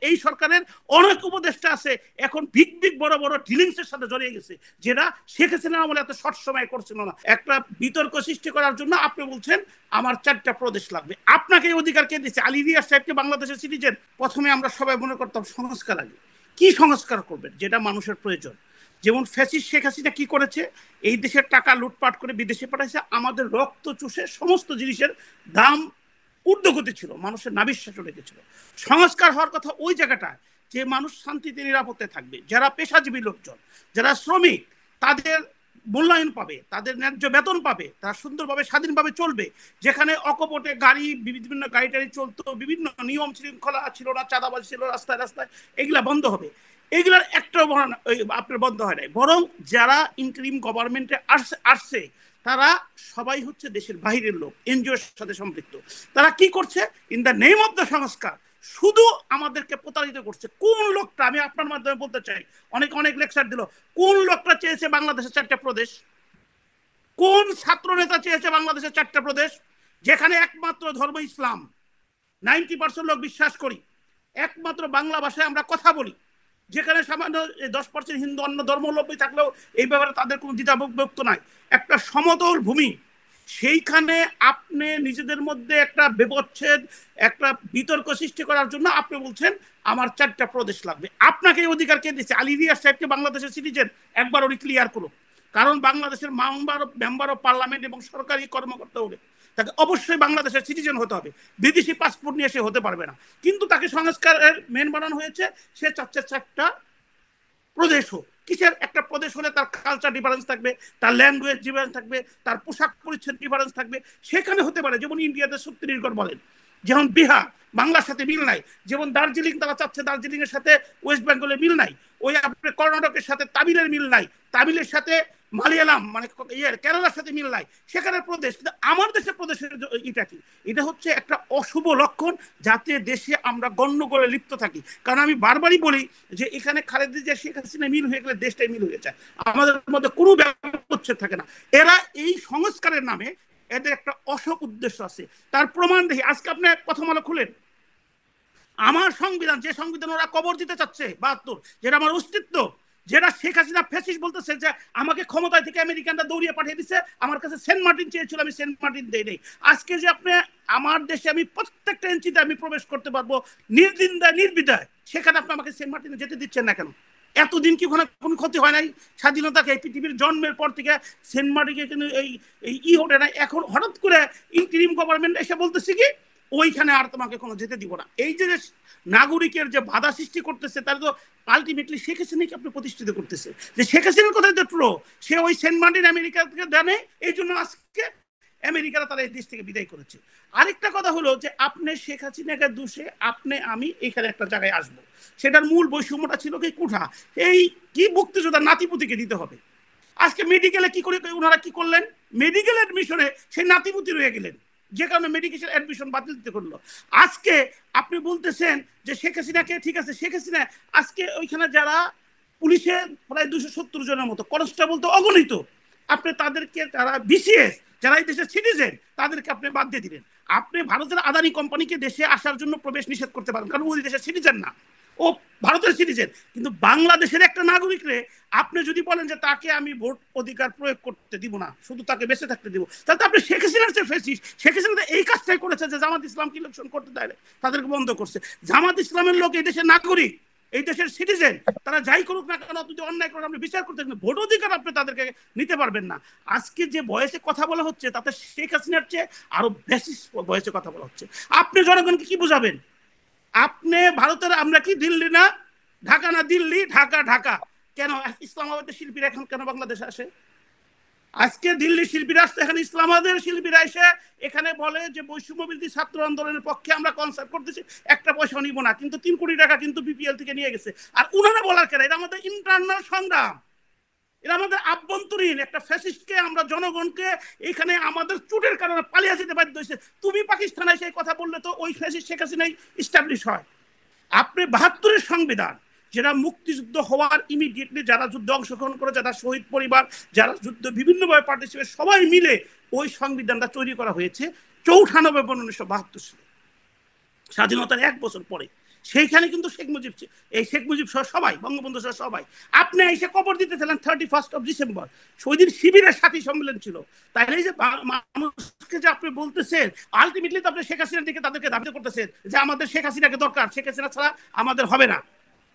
এই সরকারের অনেক উপদেষ্টা আছে এখন বিগ বিগ বড় বড় ডিলিংসের সাথে জড়িয়ে গেছে, যেটা শেখ হাসিনা আমলে এত শর্ট সময় করছিল না। একটা বিতর্ক সৃষ্টি করার জন্য আপনি বলছেন আমার 4টা প্রদেশ লাগবে। আপনাকে এই অধিকার কে দিচ্ছে? আলী রিয়াজ সাহেবকে বাংলাদেশের সিটিজেন। প্রথমে আমরা সবাই মনে করতাম সংস্কার আগে। কি সংস্কার করবেন যেটা মানুষের প্রয়োজন? যেমন ফ্যাসিস্ট শেখ হাসিনা কি করেছে, এই দেশের টাকা লুটপাট করে বিদেশে পাঠাইছে, আমাদের রক্ত চুষে সমস্ত জিনিসের দাম ঊর্ধ্বগতি ছিল, মানুষের নাবিশ্বাস রেখেছিল। সংস্কার হওয়ার কথা ওই জায়গাটায় যে মানুষ শান্তিতে নিরাপত্তায় থাকবে, যারা পেশাজীবী লোকজন, যারা শ্রমিক, তাদের মূল্যায়ন পাবে, তাদের ন্যায্য বেতন পাবে, তারা সুন্দরভাবে স্বাধীনভাবে চলবে, যেখানে অকপটে গাড়ি বিভিন্ন গাড়ি টাড়ি চলতো, বিভিন্ন নিয়ম শৃঙ্খলা ছিল না, চাঁদাবাজি ছিল রাস্তায় রাস্তায়, এগুলা বন্ধ হবে। এইগুলার একটাও আপনার বন্ধ হয় নাই, বরং যারা ইন্টারিম গভর্নমেন্টে আসছে তারা সবাই হচ্ছে দেশের বাহিরের লোক, এনজিওর সাথে সম্পৃক্ত। তারা কি করছে? In the name of the সংস্কার শুধু আমাদেরকে প্রতারিত করছে। কোন লোকটা, আমি আপনার মাধ্যমে বলতে চাই, অনেক লেকচার দিল, কোন লোকটা চেয়েছে বাংলাদেশের 4টা প্রদেশ? কোন ছাত্র নেতা চেয়েছে বাংলাদেশের 4টা প্রদেশ? যেখানে একমাত্র ধর্ম ইসলাম, 90% লোক বিশ্বাস করি, একমাত্র বাংলা ভাষায় আমরা কথা বলি, যেখানে সামান্য 10% হিন্দু অন্য ধর্মাবলম্বী থাকলেও এই ব্যাপারে তাদের কোনো দ্বিধাবিভক্ত নাই, একটা সমতল ভূমি, সেইখানে আপনি নিজেদের মধ্যে একটা বিবচ্ছেদ, একটা বিতর্ক সৃষ্টি করার জন্য আপনি বলছেন আমার 4টা প্রদেশ লাগবে। আপনাকে এই অধিকার কে দিচ্ছে? আলী রিয়াজ সাহেবকে বাংলাদেশের সিটিজেন একবার উনি ক্লিয়ার করুন, কারণ বাংলাদেশের মেম্বার অফ পার্লামেন্ট এবং সরকারি কর্মকর্তা হলে তাকে অবশ্যই বাংলাদেশের সিটিজেন হতে হবে, বিদেশি পাসপোর্ট নিয়ে সে হতে পারবে না। কিন্তু তাকে সংস্কারের মেন বানানো হয়েছে, সে চাচ্ছে 4টা প্রদেশ হোক। কিসের? একটা প্রদেশ হলে তার কালচার ডিফারেন্স থাকবে, তার ল্যাঙ্গুয়েজ ডিফারেন্স থাকবে, তার পোশাক পরিচ্ছদ ডিফারেন্স থাকবে, সেখানে হতে পারে। যেমন ইন্ডিয়াতে ছত্তিশগড় বলেন, যেমন বিহার বাংলার সাথে মিল নাই, যেমন দার্জিলিং তারা চাচ্ছে দার্জিলিং এর সাথে ওয়েস্ট বেঙ্গলের মিল নাই, ওই আপনার কর্ণাটকের সাথে তামিলের মিল নাই, তামিলের সাথে মালয়ালাম মানে কেরালার সাথে মিল নাই, সেখানে প্রদেশ। কিন্তু আমার দেশের প্রদেশের এটা কি? এটা হচ্ছে একটা অশুভ লক্ষণ, যাতে দেশে আমরা গণ্ডগোলে লিপ্ত থাকি। কারণ আমি বারবারই বলি যে এখানে খালেদা জিয়া শেখ হাসিনা মিল হয়ে গেলে দেশটাই মিল হয়ে যায়, আমাদের মধ্যে কোনো ব্যবচ্ছেদ থাকে না। এরা এই সংস্কারের নামে এদের একটা অসৎ উদ্দেশ্য আছে, তার প্রমাণ দেখি। আজকে আপনি প্রথম আলো খুলেন, আমার সংবিধান, যে সংবিধান ওরা কবর দিতে চাচ্ছে 72, যেটা আমার অস্তিত্ব, যেটা শেখ হাসিনা ফ্যাসিস্ট বলতেছে যে আমাকে ক্ষমতায় থেকে আমেরিকানরা দৌড়িয়ে পাঠিয়ে দিচ্ছে, আমার কাছে সেন্ট মার্টিন চেয়েছিল, আমি সেন্ট মার্টিন দেই নেই। আজকে যে আপনি আমার দেশে আমি প্রত্যেকটা ইঞ্চিতে আমি প্রবেশ করতে পারবো নির্দ্বিন্দায় নির্বিধায়, সেখানে আপনি আমাকে সেন্ট মার্টিনে যেতে দিচ্ছেন না কেন? এতদিন কি ওখানে কোনো ক্ষতি হয় নাই? স্বাধীনতাকে এই পৃথিবীর জন্মের পর থেকে সেন্ট মার্টিনে কিন্তু এই ওঠে না। এখন হঠাৎ করে ইন্টারিম গভর্নমেন্ট এসে বলতেছে কি ওইখানে আর তোমাকে কোনো যেতে দিব না। এই যে নাগরিকের যে বাধা সৃষ্টি করতেছে, তার তো আলটিমেটলি শেখ হাসিনাকে আপনি প্রতিষ্ঠিত করতেছে, যে শেখ হাসিনার কথাই তো ট্রো, সে ওই সেন্ট মার্টিন আমেরিকা থেকে জানে, এই জন্য আজকে আমেরিকারা তারা এই দেশ থেকে বিদায় করেছে। আরেকটা কথা হলো যে আপনি শেখ হাসিনাকে দোষে আপনি আমি এখানে একটা জায়গায় আসবো, সেটার মূল বৈষম্যটা ছিল কি কোঠা, এই কি মুক্তিযোদ্ধার নাতিপুতিকে দিতে হবে। আজকে মেডিকেলে কি করে ওনারা কি করলেন? মেডিকেল অ্যাডমিশনে সেই নাতিপুতি রয়ে গেলেন, যে কারণে মেডিকেল অ্যাডমিশন বাতিল দিতে করলো। আজকে আপনি বলতেছেন যে শেখ হাসিনাকে, ঠিক আছে শেখ হাসিনা আজকে ওইখানে যারা পুলিশে প্রায় 270 জনের মতো, কনস্টেবল তো অগণিত, আপনি তাদেরকে, যারা বিসিএস, যারা এই দেশের সিটিজেন, তাদেরকে আপনি বাদ দিয়ে দিলেন। আপনি ভারতের আদানি কোম্পানিকে দেশে আসার জন্য প্রবেশ নিষেধ করতে পারেন, কারণ ওই দেশের সিটিজেন না, ও ভারতের সিটিজেন। কিন্তু বাংলাদেশের একটা নাগরিকরে আপনি যদি বলেন যে তাকে আমি ভোট অধিকার প্রয়োগ করতে দিব না, শুধু তাকে বেঁচে থাকতে দিব, তাহলে তো আপনি শেখ হাসিনার যে ফেসিস, শেখ হাসিনা এই কাজটাই করেছে যে জামাত ইসলামকে ইলেকশন করতে দেয়, তাদেরকে বন্ধ করছে। জামাত ইসলামের লোক এই দেশের নাগরিক, এই দেশের সিটিজেন, তারা যাই করুক না কেন, যদি অন্যায় করে আপনি বিচার করতে, ভোট অধিকার আপনি তাদেরকে নিতে পারবেন না। আজকে যে বয়সে কথা বলা হচ্ছে তাতে শেখ হাসিনার চেয়ে আরো বেশি বয়সে কথা বলা হচ্ছে। আপনি জনগণকে কি বুঝাবেন? আপনি ভারতের, আমরা কি দিল্লি না ঢাকা, না দিল্লি ঢাকা ঢাকা, কেন ইসলামাবাদের শিল্পীরা এখন কেন বাংলাদেশে আসে? আজকে দিল্লি শিল্পীরা আসতে, এখানে ইসলামাবাদের শিল্পীরা এসে এখানে বলে যে বৈষম্যবিরোধী ছাত্র আন্দোলনের পক্ষে আমরা কনসার্ট করতেছি, একটা পয়সা নিব না, কিন্তু 3 কোটি টাকা কিন্তু বিপিএল থেকে নিয়ে গেছে। আর উনারা বলার কেন? এটা আমাদের ইন্টারনাল সংগ্রাম, এটা আমাদের আভ্যন্তরীণ একটা ফ্যাসিস্টকে আমরা জনগণকে এখানে আমাদের চুটের কারণে পালিয়ে যেতে বাধ্য হয়েছে। তুমি পাকিস্তানে সেই কথা বললে তো ওই ফ্যাসিস্ট শেখ হাসিনাই ইস্টাবলিশ হয়। আপনি 72-এর সংবিধান, যেটা মুক্তিযুদ্ধ হওয়ার ইমিডিয়েটলি যারা যুদ্ধে অংশগ্রহণ করে, যারা শহীদ পরিবার, যারা যুদ্ধ বিভিন্নভাবে পার্টিসিপেট, সবাই মিলে ওই সংবিধানটা তৈরি করা হয়েছে 94 1972 সালে, স্বাধীনতার 1 বছর পরে। সেইখানে কিন্তু শেখ মুজিব সহ সবাই, বঙ্গবন্ধু সহ সবাই, আপনি এসে কবর দিতেছিলেন 31 ডিসেম্বর, ওই দিন শিবিরের সাথী সম্মেলন ছিল। তাইলে যে মানুষকে যে আপনি বলতেছেন, আলটিমেটলি তো আপনি শেখ হাসিনার দিকে তাদেরকে দাবি করতেছেন যে আমাদের শেখ হাসিনাকে দরকার, শেখ হাসিনা ছাড়া আমাদের হবে না।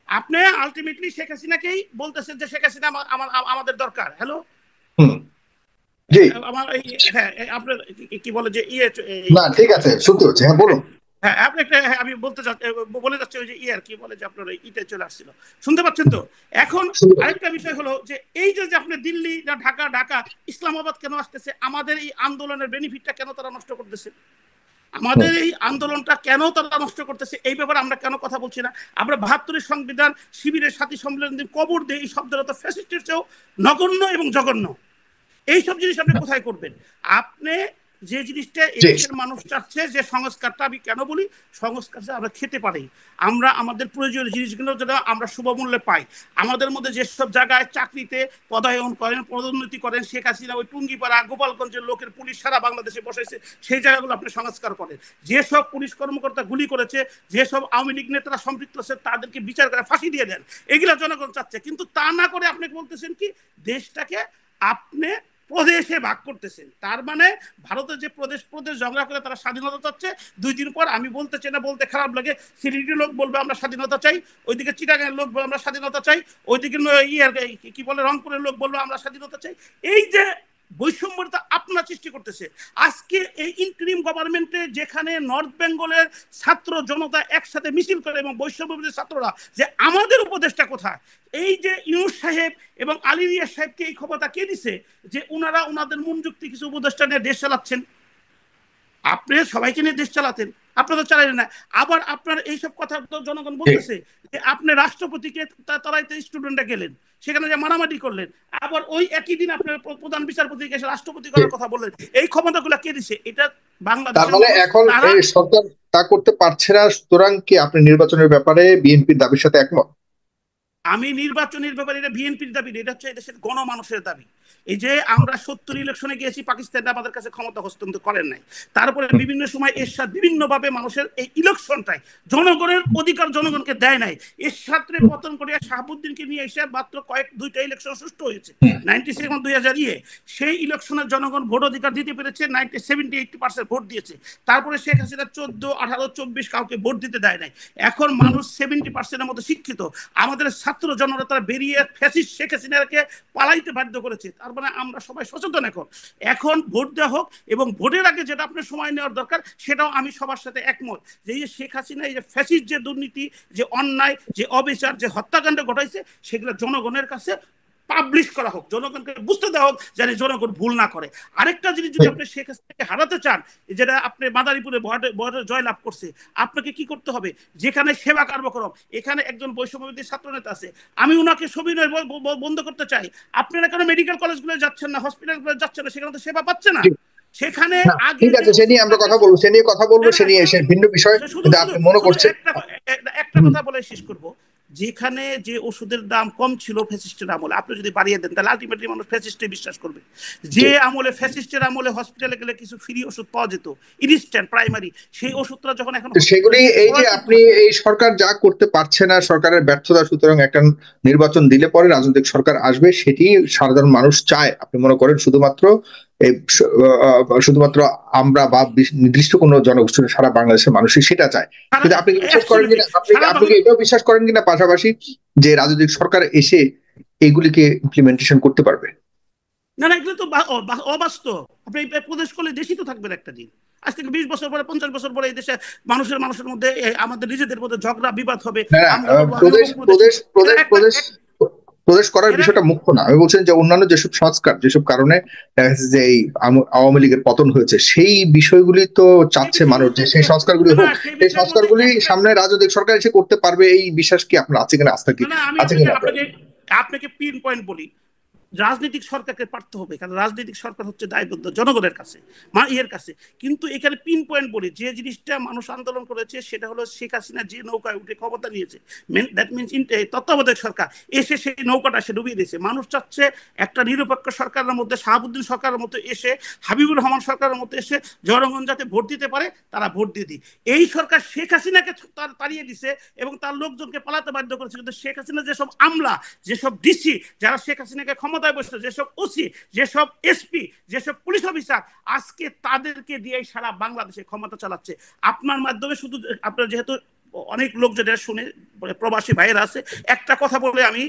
আপনি আলটিমেটলি শেখ হাসিনাকেই বলতেছেন যে শেখ হাসিনা আমাদের দরকার। হ্যালো, আমার হ্যাঁ, আপনার কি বলে যে না, ঠিক আছে, শুনতে হচ্ছে, হ্যাঁ বলুন। হ্যাঁ, আপনি একটা, আমি বলে যাচ্ছি ওই যে কি বলে যে আপনার ইতে চলে আসছিল, শুনতে পাচ্ছেন তো? এখন আরেকটা বিষয় হলো যে এই যে আপনি দিল্লি না ঢাকা ইসলামাবাদ কেন আসতেছে, আমাদের এই আন্দোলনের বেনিফিটটা কেন তারা নষ্ট করতেছে, আমাদের এই আন্দোলনটা কেন তারা নষ্ট করতেছে, এই ব্যাপারে আমরা কেন কথা বলছি না? আমরা ৭২-এর সংবিধান, শিবিরের সাথী সম্মেলন দিন কবর দিয়ে এই শব্দটা তো ফ্যাসিস্টের চেয়েও নগণ্য এবং জঘন্য। এইসব জিনিস আপনি কোথায় করবেন? আপনি যে জিনিসটা এই দেশের মানুষ চাচ্ছে, যে সংস্কারটা, আমি কেন বলি সংস্কারটা আমরা খেতে পারি, আমরা আমাদের প্রয়োজনীয় জিনিসগুলো যেন আমরা শুভমূল্যে পাই। আমাদের মধ্যে যেসব জায়গায় চাকরিতে পদায়ন করেন, পদোন্নতি করেন, শেখ হাসিনা ওই টুঙ্গিপাড়া গোপালগঞ্জের লোকের পুলিশ সারা বাংলাদেশে বসেছে, সেই জায়গাগুলো আপনি সংস্কার করেন। যেসব পুলিশ কর্মকর্তা গুলি করেছে, যেসব আওয়ামী লীগ নেতারা সম্পৃক্ত আছে, তাদেরকে বিচার করে ফাঁসি দিয়ে দেন। এগুলা জনগণ চাচ্ছে। কিন্তু তা না করে আপনি বলতেছেন কি দেশটাকে আপনি প্রদেশে ভাগ করতেছেন। তার মানে ভারতের যে প্রদেশ ঝগড়া করে তারা স্বাধীনতা চাচ্ছে, 2 দিন পর, আমি বলতে চাই না, বলতে খারাপ লাগে, সিলেটের লোক বলবে আমরা স্বাধীনতা চাই, ওইদিকে চিটাগাংয়ের লোক বলবে আমরা স্বাধীনতা চাই, ওইদিকে কি বলে রংপুরের লোক বলবে আমরা স্বাধীনতা চাই। এই যে বৈষম্যতা আপনার সৃষ্টি করতেছে। আজকে এই ইন্টারিম গভর্নমেন্টে যেখানে নর্থ বেঙ্গলের ছাত্র জনতা একসাথে মিছিল করে এবং বৈষম্যবিরোধী ছাত্ররা যে আমাদের উপদেশটা কোথায়, এই যে ইউনূস সাহেব এবং আলী রিয়াজ সাহেবকে এই ক্ষমতা কে দিছে যে ওনারা ওনাদের মন যুক্তি কিছু উপদেষ্টা নিয়ে দেশ চালাচ্ছেন? আপনি সবাইকে নিয়ে দেশ চালাতেন, আপনারা চালালেন না। আবার আপনার এইসব কথা জনগণ বলতেছে যে আপনি রাষ্ট্রপতিকে তারাইতে স্টুডেন্টরা গেলেন, সেখানে যে মারামারি করলেন, আবার ওই একই দিন আপনার প্রধান বিচারপতিকে এসে রাষ্ট্রপতি করার কথা বললেন। এই ক্ষমতাগুলো কে দিছে? এটা বাংলাদেশ। তার মানে এখন এই সরকার তা করতে পারছে না, সুতরাং কি আপনি নির্বাচনের ব্যাপারে বিএনপির দাবির সাথে একমত? আমি নির্বাচনের ব্যাপারে, এটা বিএনপির দাবি, এটা হচ্ছে দেশের গণমানুষের দাবি। এই যে আমরা ৭০ ইলেকশনে গিয়েছি, পাকিস্তান আমাদের কাছে ক্ষমতা হস্তান্তর করেন নাই, তারপরে বিভিন্ন সময় এরশাদ বিভিন্নভাবে মানুষের এই ইলেকশনটাই জনগণের অধিকার জনগণকে দেয় নাই। এরশাদরে পতন করে শাহাবুদ্দিনকে নিয়ে এসে মাত্র 2টা ইলেকশন সুষ্ঠু হয়েছে, 97 2000 সেই ইলেকশনের জনগণ ভোট অধিকার দিতে পেরেছে, 70-80% ভোট দিয়েছে। তারপরে শেখ হাসিনা 14, 18, 24 কাউকে ভোট দিতে দেয় নাই। এখন মানুষ 70%-এর মতো শিক্ষিত। আমাদের ছাত্র জনতা বেরিয়ে ফ্যাসিস্ট শেখ হাসিনাকে পালাইতে বাধ্য করেছে। তার মানে আমরা সবাই সচেতন। এখন ভোট দেওয়া হোক, এবং ভোটের আগে যেটা আপনার সময় নেওয়ার দরকার সেটাও আমি সবার সাথে একমত, যে এই শেখ হাসিনা এই যে ফ্যাসিস্ট যে দুর্নীতি, যে অন্যায়, যে অবিচার, যে হত্যাকাণ্ড ঘটাইছে, সেগুলো জনগণের কাছে পাবলিশ করা হোক, জনগণকে বুঝতে দেওয়া হোক, যেন জনগণ ভুল না করে। আরেকটা জিনিস, যদি আপনি শেখ হাসিনাকে হারাতে চান, যেটা আপনি মাদারীপুরে ভোটে জয়লাভ করছে, আপনাকে কি করতে হবে? যেখানে সেবা কার্যক্রম, এখানে একজন বৈষম্যবিরোধী ছাত্র নেতা আছে, আমি উনাকে সবিনয় বন্ধ করতে চাই। আপনারা কেন মেডিকেল কলেজগুলো যাচ্ছেন না, হসপিটালগুলো যাচ্ছেন না? সেখানে তো সেবা পাচ্ছে না। সেখানে ঠিক আছে, সে নিয়ে আমরা কথা বলবো, সে নিয়ে ভিন্ন বিষয়। আপনি মনে করছেন, একটা কথা বলে শেষ করব, যেখানে যে ওষুধের দাম কম ছিল ফ্যাসিস্টের আমলে, আপনি যদি বাড়িয়ে দেন তাহলে আলটিমেটলি মানুষ ফ্যাসিস্টে বিশ্বাস করবে। যে আমলে ফ্যাসিস্টের আমলে হসপিটালে গেলে কিছু ফ্রি ওষুধ পাওয়া যেত, ইনস্ট্যান্ট প্রাইমারি, সেই ওষুধটা যখন এখন সেগুলি, এই যে আপনি এই সরকার যা করতে পারছে না, সরকারের ব্যর্থতা, সুতরাং একটা নির্বাচন দিলে পরে রাজনৈতিক সরকার আসবে, সেটি সাধারণ মানুষ চায়। আপনি মনে করেন শুধুমাত্র আমরা বা নির্দিষ্ট কোনো জনগোষ্ঠী, সারা বাংলাদেশের মানুষই সেটা চায়। কিন্তু আপনি কি বিশ্বাস করেন কিনা, আপনি কি এটাও বিশ্বাস করেন কিনা পাশাপাশি যে রাজনৈতিক সরকার এসে এগুলিকে ইমপ্লিমেন্টেশন করতে পারবে? না, এগুলো তো অবাস্তব। আপনি প্রদেশ করলে দেশই তো থাকবেন একটা দিন। আজ থেকে 20 বছর পরে, 50 বছর পরে এই দেশে মানুষের মধ্যে, আমাদের নিজেদের মধ্যে ঝগড়া বিবাদ হবে। প্রদেশ করার বিষয়টা মুখ্য না। আমি বলছেন যে অন্যান্য যেসব সংস্কার, যেসব কারণে যে এই আওয়ামী লীগের পতন হয়েছে, সেই বিষয়গুলি তো চাচ্ছে মানুষ যে সেই সংস্কারগুলি হোক। সেই সংস্কারগুলি সামনে রাজনৈতিক সরকার এসে করতে পারবে, এই বিশ্বাস কি আপনার আছে কিনা? আস্থা কি আছে কিনা? আপনাকে পিন পয়েন্ট বলি, রাজনৈতিক সরকারকে পারতে হবে, কারণ রাজনৈতিক সরকার হচ্ছে দায়বদ্ধ জনগণের কাছে, ইয়ের কাছে। কিন্তু এখানে পিন পয়েন্ট বলি, যে জিনিসটা মানুষ আন্দোলন করেছে সেটা হলো শেখ হাসিনা যে নৌকায় উঠে ক্ষমতা নিয়েছে, দ্যাট মিনস তত্ত্বাবধায়ক সরকার এসে সেই নৌকাটা সে ডুবিয়ে দিয়েছে। মানুষ চাচ্ছে একটা নিরপেক্ষ সরকারের মধ্যে, শাহাবুদ্দিন সরকারের মতো এসে, হাবিবুর রহমান সরকারের মতো এসে জনগণ যাতে ভোট দিতে পারে, তারা ভোট দিয়ে দিই। এই সরকার শেখ হাসিনাকে তাড়িয়ে দিছে এবং তার লোকজনকে পালাতে বাধ্য করেছে। কিন্তু শেখ হাসিনা যেসব আমলা, যেসব ডিসি যারা শেখ হাসিনাকে ক্ষমতায় বসছে, যেসব ওসি, যেসব এসপি, যেসব পুলিশ অফিসার, আজকে তাদেরকে দিয়েই সারা বাংলাদেশে ক্ষমতা চালাচ্ছে। আপনার মাধ্যমে শুধু, আপনার যেহেতু অনেক লোক যেটা শুনে প্রবাসী ভাইয়েরা আছে, একটা কথা বলে আমি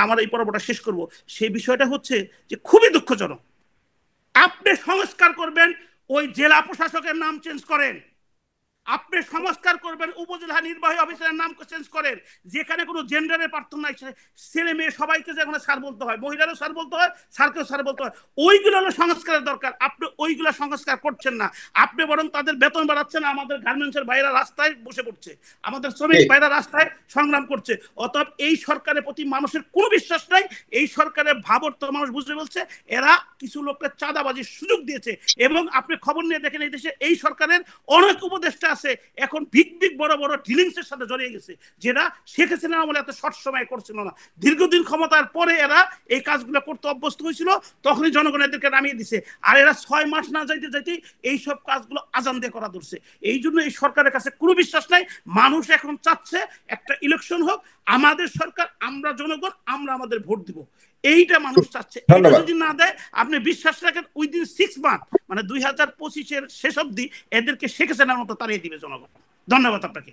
আমার এই পর্বটা শেষ করব। সেই বিষয়টা হচ্ছে যে খুবই দুঃখজনক, আপনি সংস্কার করবেন ওই জেলা প্রশাসকের নাম চেঞ্জ করেন, আপনি সংস্কার করবেন উপজেলা নির্বাহী অফিসারের নাম চেঞ্জ করেন, যেখানে কোনো জেন্ডারের পার্থক্য নাই, ছেলে মেয়ে সবাইকে যেখানে স্যার বলতে হয়, মহিলারও স্যার বলতে হয়, স্যারকেও স্যার বলতে হয়, ওইগুলো হলো সংস্কারের দরকার। আপনি ওইগুলো সংস্কার করছেন না, আপনি বরং তাদের বেতন বাড়াচ্ছেন। আমাদের গার্মেন্টসের বাইরা রাস্তায় বসে পড়ছে, আমাদের শ্রমিক বাইরা রাস্তায় সংগ্রাম করছে। অতএব এই সরকারের প্রতি মানুষের কোনো বিশ্বাস নাই। এই সরকারের ভাবর্থ মানুষ বুঝতে বলছে, এরা কিছু লোককে চাঁদাবাজির সুযোগ দিয়েছে। এবং আপনি খবর নিয়ে দেখেন, এই দেশে এই সরকারের অনেক উপদেষ্টা আছে এখন বিগ বিগ বড় বড় ডিলিংসের সাথে জড়িয়ে গেছে, যেটা শেখ হাসিনা আমলে এত শর্ট সময় করছিল না। দীর্ঘদিন ক্ষমতার পরে এরা এই কাজগুলো করতে অভ্যস্ত হয়েছিল, তখনই জনগণ এদেরকে নামিয়ে দিছে। আর এরা 6 মাস না যাইতে যাইতে এই সব কাজগুলো আজান দিয়ে করা ধরছে। এই জন্য এই সরকারের কাছে কোনো বিশ্বাস নাই। মানুষ এখন চাচ্ছে একটা ইলেকশন হোক, আমাদের সরকার, আমরা জনগণ, আমরা আমাদের ভোট দিব, এইটা মানুষ চাচ্ছে। এটা যদি না দেয়, আপনি বিশ্বাস রাখেন উইদিন 6 মান্থ, মানে 2025-এর শেষ অবধি এদেরকে শেখ হাসিনার মতো তাড়িয়ে দিবে জনগণ। ধন্যবাদ আপনাকে।